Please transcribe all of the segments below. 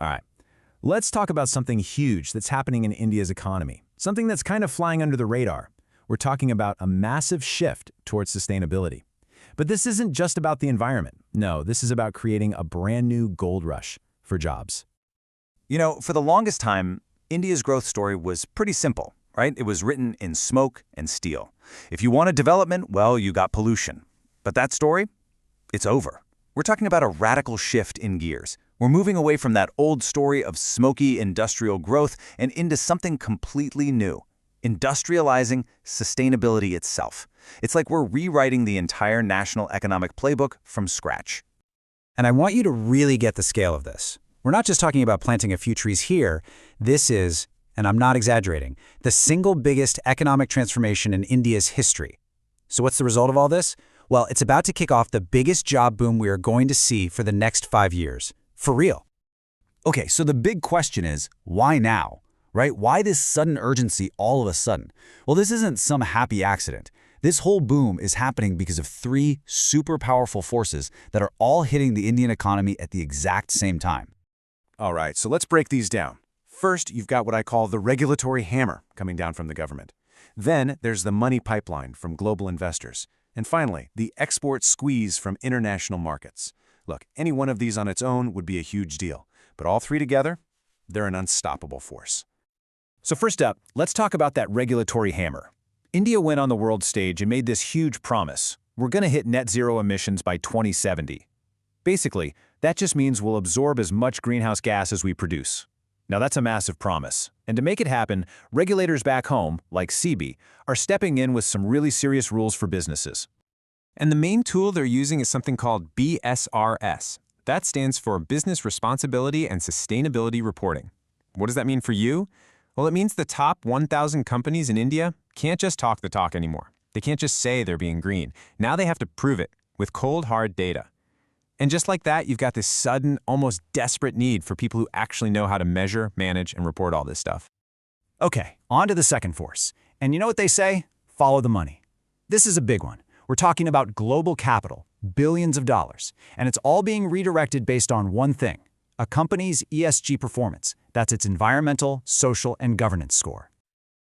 All right, let's talk about something huge that's happening in India's economy, something that's kind of flying under the radar. We're talking about a massive shift towards sustainability. But this isn't just about the environment. No, this is about creating a brand new gold rush for jobs. You know, for the longest time, India's growth story was pretty simple, right? It was written in smoke and steel. If you wanted development, well, you got pollution. But that story? It's over. We're talking about a radical shift in gears. We're moving away from that old story of smoky industrial growth and into something completely new. Industrializing sustainability itself. It's like we're rewriting the entire national economic playbook from scratch. And I want you to really get the scale of this. We're not just talking about planting a few trees here. This is, and I'm not exaggerating, the single biggest economic transformation in India's history. So what's the result of all this? Well, it's about to kick off the biggest job boom we are going to see for the next 5 years. For real. Okay, so the big question is, why now? Right? Why this sudden urgency all of a sudden? Well, this isn't some happy accident. This whole boom is happening because of 3 super powerful forces that are all hitting the Indian economy at the exact same time. All right, so let's break these down. First, you've got what I call the regulatory hammer coming down from the government. Then there's the money pipeline from global investors. And finally, the export squeeze from international markets. Look, any one of these on its own would be a huge deal, but all 3 together, they're an unstoppable force. So first up, let's talk about that regulatory hammer. India went on the world stage and made this huge promise. We're going to hit net zero emissions by 2070. Basically, that just means we'll absorb as much greenhouse gas as we produce. Now that's a massive promise. And to make it happen, regulators back home, like SEBI, are stepping in with some really serious rules for businesses. And the main tool they're using is something called BSRS. That stands for Business Responsibility and Sustainability Reporting. What does that mean for you? Well, it means the top 1,000 companies in India can't just talk the talk anymore. They can't just say they're being green. Now they have to prove it with cold, hard data. And just like that, you've got this sudden, almost desperate need for people who actually know how to measure, manage, and report all this stuff. Okay, on to the second force. And you know what they say? Follow the money. This is a big one. We're talking about global capital, billions of dollars, and it's all being redirected based on one thing, a company's ESG performance. That's its environmental, social, and governance score.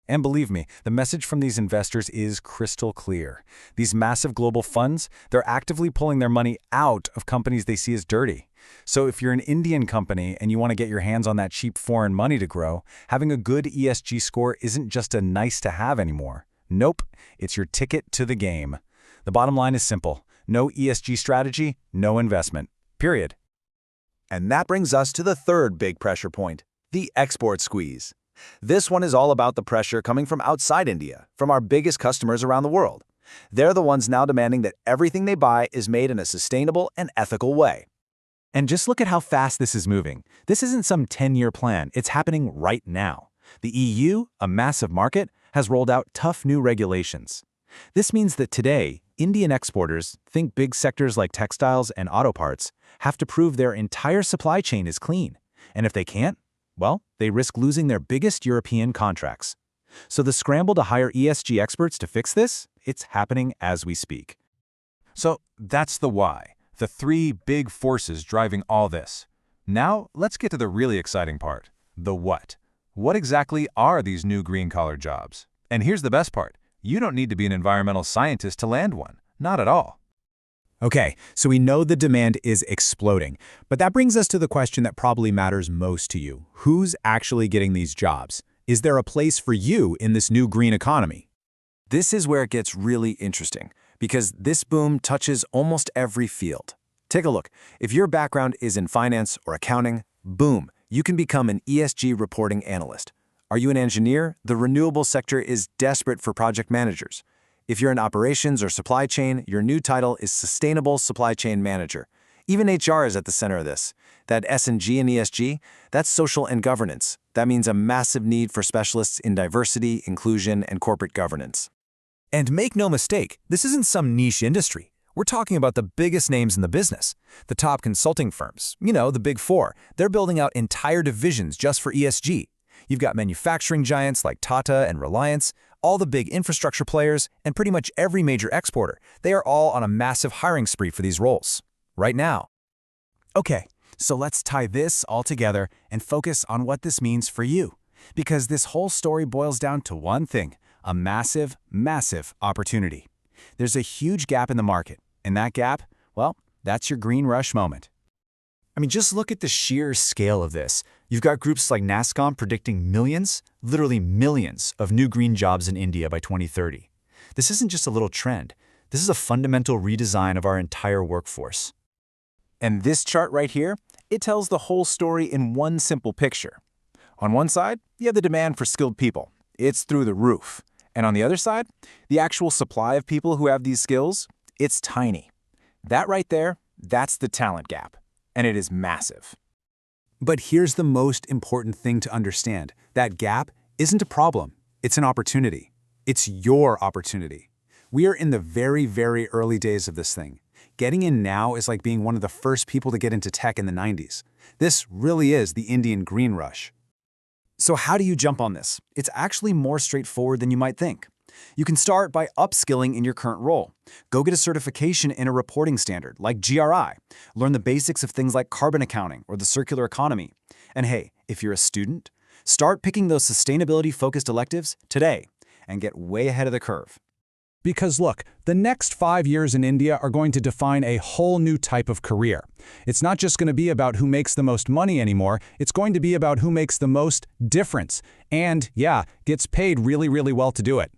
And believe me, the message from these investors is crystal clear. These massive global funds, they're actively pulling their money out of companies they see as dirty. So if you're an Indian company and you want to get your hands on that cheap foreign money to grow, having a good ESG score isn't just a nice to have anymore. Nope, it's your ticket to the game. The bottom line is simple. No ESG strategy, no investment. Period. And that brings us to the third big pressure point, the export squeeze. This one is all about the pressure coming from outside India, from our biggest customers around the world. They're the ones now demanding that everything they buy is made in a sustainable and ethical way. And just look at how fast this is moving. This isn't some 10-year plan. It's happening right now. The EU, a massive market, has rolled out tough new regulations. This means that today, Indian exporters, think big sectors like textiles and auto parts, have to prove their entire supply chain is clean. And if they can't, well, they risk losing their biggest European contracts. So the scramble to hire ESG experts to fix this, it's happening as we speak. So that's the why, the 3 big forces driving all this. Now, let's get to the really exciting part, the what. What exactly are these new green-collar jobs? And here's the best part. You don't need to be an environmental scientist to land one. Not at all. Okay, so we know the demand is exploding, but that brings us to the question that probably matters most to you. Who's actually getting these jobs? Is there a place for you in this new green economy? This is where it gets really interesting, because this boom touches almost every field. Take a look. If your background is in finance or accounting, boom, you can become an ESG reporting analyst. Are you an engineer? The renewable sector is desperate for project managers. If you're in operations or supply chain, your new title is Sustainable Supply Chain Manager. Even HR is at the center of this. That S&G in ESG, that's social and governance. That means a massive need for specialists in diversity, inclusion, and corporate governance. And make no mistake, this isn't some niche industry. We're talking about the biggest names in the business. The top consulting firms, the Big Four, they're building out entire divisions just for ESG. You've got manufacturing giants like Tata and Reliance, all the big infrastructure players, and pretty much every major exporter. They are all on a massive hiring spree for these roles. Right now. Okay, So let's tie this all together and focus on what this means for you. Because this whole story boils down to one thing, a massive, massive opportunity. There's a huge gap in the market, and that gap, well, that's your green rush moment. I mean, just look at the sheer scale of this. You've got groups like NASSCOM predicting millions, literally millions, of new green jobs in India by 2030. This isn't just a little trend. This is a fundamental redesign of our entire workforce. And this chart right here, it tells the whole story in one simple picture. On one side, you have the demand for skilled people. It's through the roof. And on the other side, the actual supply of people who have these skills, it's tiny. That right there, that's the talent gap. And it is massive. But here's the most important thing to understand. That gap isn't a problem. It's an opportunity. It's your opportunity. We are in the very, very early days of this thing. Getting in now is like being one of the first people to get into tech in the 90s. This really is the Indian green rush. So how do you jump on this? It's actually more straightforward than you might think. You can start by upskilling in your current role. Go get a certification in a reporting standard like GRI. Learn the basics of things like carbon accounting or the circular economy. And hey, if you're a student, start picking those sustainability-focused electives today and get way ahead of the curve. Because look, the next 5 years in India are going to define a whole new type of career. It's not just going to be about who makes the most money anymore, it's going to be about who makes the most difference. And, yeah, gets paid really, really well to do it.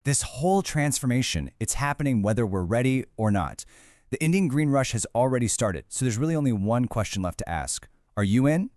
This whole transformation, it's happening whether we're ready or not. The Indian Green Rush has already started, so there's really only one question left to ask. Are you in?